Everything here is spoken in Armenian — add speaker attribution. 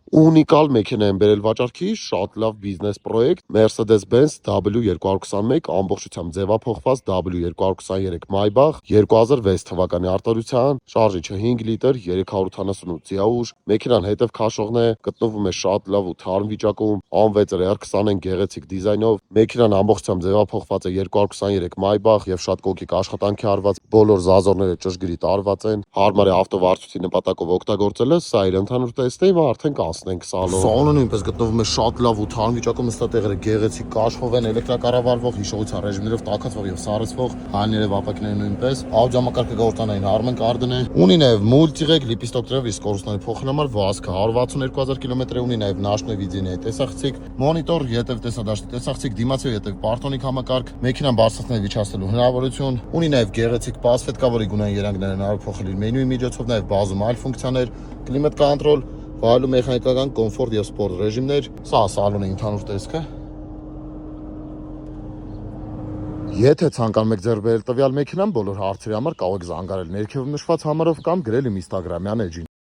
Speaker 1: Ունիկալ մեքենա են բերել վաճառքի, շատ լավ բիզնես պրոյեկտ, Mercedes-Benz W220 ամբողջությամբ ձևափոխված W223 Maybach 2006 թվականի արտադրության, շարժիչը 5 լիտր, 378 ձիաուժ, մեքենան հետև քաշողն է, գտնվում է շատ լավ ու թարմ վիճակում, անվեց R20-ն գեղեցիկ դիզայնով, մեքենան ամբողջությամբ ձևափոխված է 223 Maybach եւ շատ կողքիկ աշխատանքի արված, բոլոր զազորները ճշգրիտ արված են, հարմար է ավտովարցույցի նպատակով օգտագործելը, սա իր ընդհանուր տեստը եւ արդեն կանցնենք սալոն։ Սալոնը նույնպես գտնվում է շատ լավ ու թարմ վիճակում, նստատեղերը գեղեցիկ կաշխով են, էլեկտրակառավարվող, հիշողության ռեժիմներով տաքացվող եւ սառեցվող, հանները վապակները նույնպես, աուդիոմակարգը գորտանային Harman Kardon է, ունի նաեւ մուլտիղեկ, լիպիստոկ դրև, իսկ կորուստների փոխելու համար վազքը 162000 կիլոմետր է, ունի նաեւ նաշնե վիդեոյի տեսախցիկ, մոնիտոր, ետև տեսադաշտի տեսախցիկ, դիմացի ետև պարտոնիկ համակարգ, մեքենան բարձրացնել վիճացնելու հնարավորություն, ունի նաեւ գեղեցիկ պասֆետ կա, որի գունային երանգները հնարավոր փոխել իր մենյուի միջոցով, նաեւ բազում այլ ֆունկցիաներ, կլիմատ կոնտրոլ, վայելու մեխանիկական կոմֆորտ եւ սպորտ ռեժիմներ, սա սալոնի ընդհանուր տեսքը։ Եթե ցանկանում եք ձեռք բերել տվյալ մեքենան, բոլոր հարցերի համար կարող եք զանգարել ներքևում նշված համարով կամ գրել իմ Instagram-յան էջին։